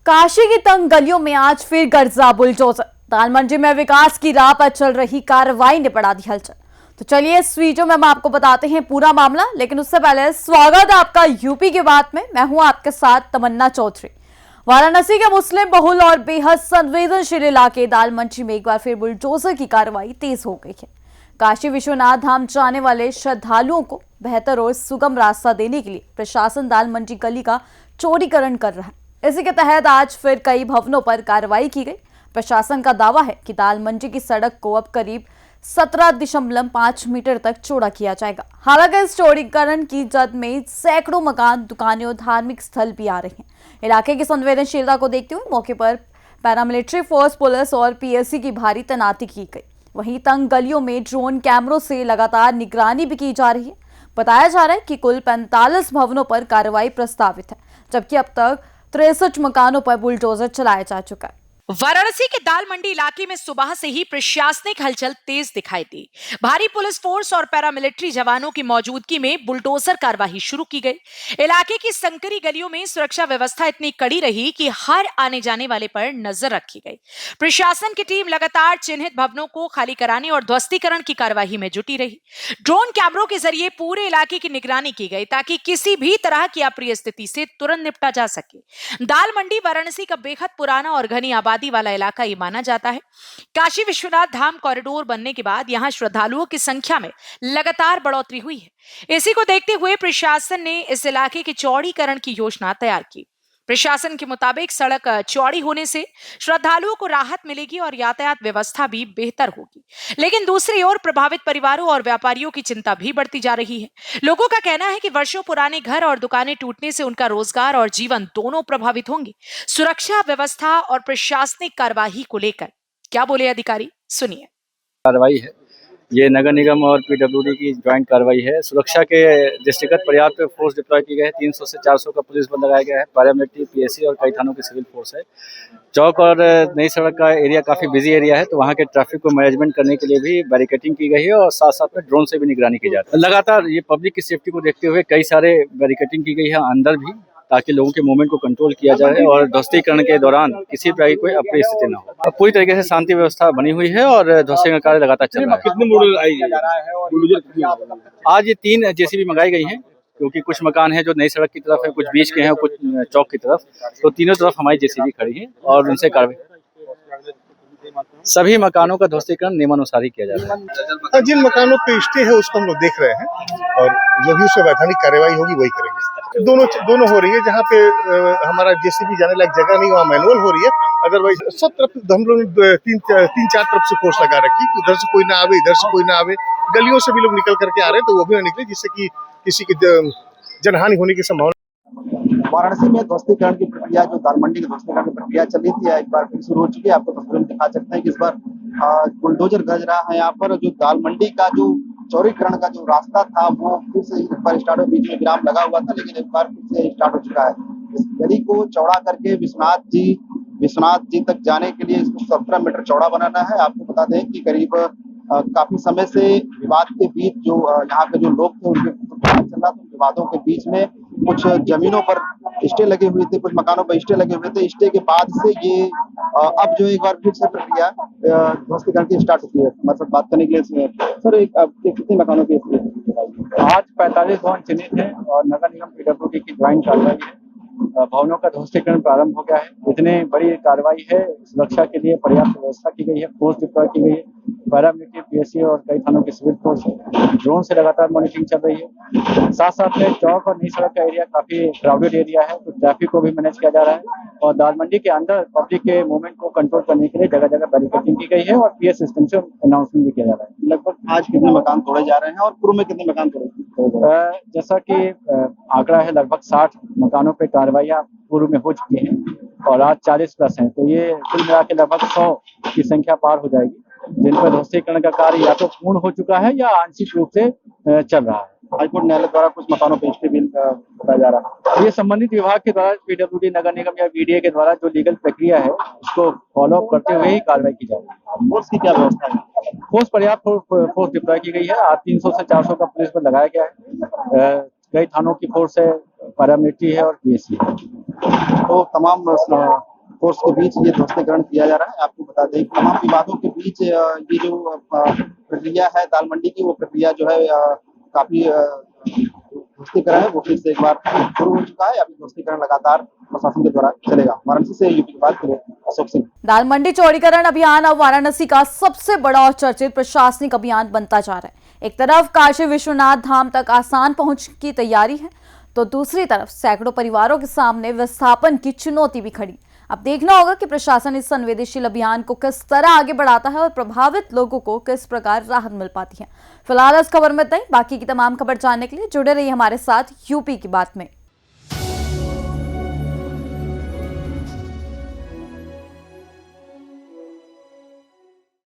काशी की तंग गलियों में आज फिर गर्जा बुलडोजर। दालमंडी में विकास की राह पर चल रही कार्रवाई ने बढ़ा दी हलचल। तो चलिए इस वीडियो में हम आपको बताते हैं पूरा मामला, लेकिन उससे पहले स्वागत है आपका यूपी की बात में। मैं हूं आपके साथ तमन्ना चौधरी। वाराणसी के मुस्लिम बहुल और बेहद संवेदनशील इलाके दालमंडी में एक बार फिर बुलडोजर की कार्रवाई तेज हो गई है। काशी विश्वनाथ धाम जाने वाले श्रद्धालुओं को बेहतर और सुगम रास्ता देने के लिए प्रशासन दालमंडी गली का चौड़ीकरण कर रहा है। इसी के तहत आज फिर कई भवनों पर कार्रवाई की गई। प्रशासन का दावा है कि दालमंडी की सड़क को अब करीब 17.5 मीटर तक चौड़ा किया जाएगा। हालांकि इस चौड़ीकरण की जद में सैकड़ों मकान, दुकानें और धार्मिक स्थल भी आ रहे हैं। इलाके की संवेदनशीलता को देखते हुए मौके पर पैरामिलिट्री फोर्स, पुलिस और पीएससी की भारी तैनाती की गई। वहीं तंग गलियों में ड्रोन कैमरों से लगातार निगरानी भी की जा रही है। बताया जा रहा है कि कुल 45 भवनों पर कार्रवाई प्रस्तावित है, जबकि अब तक 63 मकानों पर बुलडोजर चलाया जा चुका है। वाराणसी के दाल मंडी इलाके में सुबह से ही प्रशासनिक हलचल तेज दिखाई दी। भारी पुलिस फोर्स और पैरामिलिट्री जवानों की मौजूदगी में बुलडोजर कार्रवाई शुरू की गई। इलाके की संकरी गलियों में सुरक्षा व्यवस्था इतनी कड़ी रही कि हर आने जाने वाले पर नजर रखी गई। प्रशासन की टीम लगातार चिन्हित भवनों को खाली कराने और ध्वस्तीकरण की कार्यवाही में जुटी रही। ड्रोन कैमरों के जरिए पूरे इलाके की निगरानी की गई ताकि किसी भी तरह की अप्रिय स्थिति से तुरंत निपटा जा सके। दाल मंडी वाराणसी का बेहद पुराना और घनी आबादी वाला इलाका ये माना जाता है। काशी विश्वनाथ धाम कॉरिडोर बनने के बाद यहां श्रद्धालुओं की संख्या में लगातार बढ़ोतरी हुई है। इसी को देखते हुए प्रशासन ने इस इलाके के चौड़ीकरण की योजना तैयार की। प्रशासन के मुताबिक सड़क चौड़ी होने से श्रद्धालुओं को राहत मिलेगी और यातायात व्यवस्था भी बेहतर होगी। लेकिन दूसरी ओर प्रभावित परिवारों और व्यापारियों की चिंता भी बढ़ती जा रही है। लोगों का कहना है कि वर्षों पुराने घर और दुकानें टूटने से उनका रोजगार और जीवन दोनों प्रभावित होंगे। सुरक्षा व्यवस्था और प्रशासनिक कार्यवाही को लेकर क्या बोले अधिकारी, सुनिए। कार्रवाई है, ये नगर निगम और पीडब्ल्यूडी की ज्वाइंट कार्रवाई है। सुरक्षा के दृष्टिगत पर्याप्त फोर्स डिप्लॉय की गई है। 300 से 400 का पुलिस बल लगाया गया है। पैरामिलिट्री, पीएससी और कई थानों की सिविल फोर्स है। चौक और नई सड़क का एरिया काफ़ी बिजी एरिया है, तो वहाँ के ट्रैफिक को मैनेजमेंट करने के लिए भी बैरिकेटिंग की गई है और साथ साथ में ड्रोन से भी निगरानी की जाती है। लगातार ये पब्लिक की सेफ्टी को देखते हुए कई सारे बैरिकेटिंग की गई है अंदर भी, ताकि लोगों के मूवमेंट को कंट्रोल किया जाए और ध्वस्तीकरण के दौरान किसी प्रकार की कोई अप्रिय स्थिति न हो। अब पूरी तरीके से शांति व्यवस्था बनी हुई है और ध्वस्तीकरण कार्य लगातार चल रहा है। कितने मॉडल आई है? आज ये 3 जेसीबी मंगाई गई हैं, क्योंकि कुछ मकान हैं जो नई सड़क की तरफ है, कुछ बीच के हैं, कुछ चौक की तरफ, तो तीनों तरफ हमारी जेसीबी खड़ी है और उनसे कार्रवाई। सभी मकानों का ध्वस्तीकरण नियमानुसार ही किया जा रहा है। जिन मकानों पे स्टे है उसको हम लोग देख रहे हैं और जो भी उसमें वैधानिक कार्रवाई होगी वही करेंगे। दोनों हो रही है। जहाँ पे हमारा जेसीबी जाने लायक जगह नहीं, वहाँ मैनुअल हो रही है। अदरवाइज सब तरफ हम लोग 3-4 तरफ से फोर्स लगा रखी, उधर से कोई ना आवे, इधर से कोई ना आवे। गलियों से भी लोग निकल करके आ रहे हैं, तो वो भी ना निकले, जिससे कि किसी की जनहानि होने की संभावना। वाराणसी में ध्वस्तीकरण की प्रक्रिया, जो दालमंडी की ध्वस्तीकरण की प्रक्रिया चल रही थी, एक बार फिर शुरू हो चुकी है। आपको तस्वीर में दिखा सकते हैं कि इस बार बुलडोजर गज रहा है यहाँ पर। जो दालमंडी का जो चौड़ीकरण का जो रास्ता था वो फिर से एक बार स्टार्ट हो, बीच में विराम लगा हुआ था, लेकिन एक बार फिर से स्टार्ट हो चुका है। इस गली को चौड़ा करके विश्वनाथ जी तक जाने के लिए इसको 17 मीटर चौड़ा बनाना है। आपको बता दें कि करीब काफी समय से विवाद के बीच जो यहाँ के जो लोग थे उनके चल रहा था। विवादों के बीच में कुछ जमीनों पर स्टे लगे हुए थे, कुछ मकानों पर स्टे लगे हुए थे। स्टे के बाद से ये अब जो एक बार फिर से प्रक्रिया ध्वस्तीकरण की स्टार्ट होती है। हमारे साथ बात करने के लिए सर, कितने मकानों की आज 45 भवन चिन्हित है और नगर निगम पीडब्ल्यूडी की ज्वाइंट कार्रवाई है। भवनों का ध्वस्तीकरण प्रारंभ हो गया है। इतने बड़ी कार्रवाई है, सुरक्षा के लिए पर्याप्त व्यवस्था की गई है, फोर्स डिप्लॉय की गई है। पैरामिलिट्री, पीएससी और कई थानों की सिविल फोर्स है। ड्रोन से लगातार मॉनिटरिंग चल रही है। साथ साथ में चौक और नई सड़क का एरिया काफी क्राउडेड एरिया है, तो ट्रैफिक को भी मैनेज किया जा रहा है। और दालमंडी के अंदर पब्लिक के मूवमेंट को कंट्रोल करने के लिए जगह जगह बैरिकेडिंग की गई है और पीएस सिस्टम से अनाउंसमेंट भी किया जा रहा है। लगभग आज कितने मकान तोड़े जा रहे हैं और पूर्व में कितने मकान तोड़े? जैसा कि आंकड़ा है, लगभग 60 मकानों पे कार्रवाइयाँ पूर्व में हो चुकी हैं और आज 40+ हैं, तो ये कुल मिला के लगभग 100 की संख्या पार हो जाएगी, जिन पर ध्वस्तीकरण का कार्य या तो पूर्ण हो चुका है या आंशिक रूप से चल रहा है। हाईकोर्ट न्यायालय द्वारा कुछ मकानों पर स्टे भी बताया जा रहा है। ये संबंधित विभाग के द्वारा पीडब्ल्यूडी, नगर निगम या बीडीए के द्वारा जो लीगल प्रक्रिया है उसको फॉलो अप करते हुए ही कार्रवाई की जाएगी। फोर्स की क्या व्यवस्था है? फोर्स पर्याप्त फोर्स डिप्लॉय की गई है। आज 300 से 400 का पुलिस बल लगाया गया है। कई थानों की फोर्स है, पैरामिलिट्री है और पीएससी है। तो तमाम फोर्स के बीच ये ध्वस्तीकरण किया जा रहा है। आपको बता दें कि तमाम विवादों के बीच ये जो प्रक्रिया है दाल मंडी की, वो प्रक्रिया जो है काफी ध्वस्तीकरण है वो फिर से एक बार शुरू हो चुका है। अभी ध्वस्तीकरण लगातार प्रशासन के द्वारा चलेगा। वाराणसी से यूपी की बात के लिए अशोक सिंह। दाल मंडी चौड़ीकरण अभियान अब वाराणसी का सबसे बड़ा और चर्चित प्रशासनिक अभियान बनता जा रहा है। एक तरफ काशी विश्वनाथ धाम तक आसान पहुंच की तैयारी है, तो दूसरी तरफ सैकड़ों परिवारों के सामने विस्थापन की चुनौती भी खड़ी। अब देखना होगा कि प्रशासन इस संवेदनशील अभियान को किस तरह आगे बढ़ाता है और प्रभावित लोगों को किस प्रकार राहत मिल पाती है। फिलहाल इस खबर में इतना ही। बाकी की तमाम खबर जानने के लिए जुड़े रहिए हमारे साथ यूपी की बात में।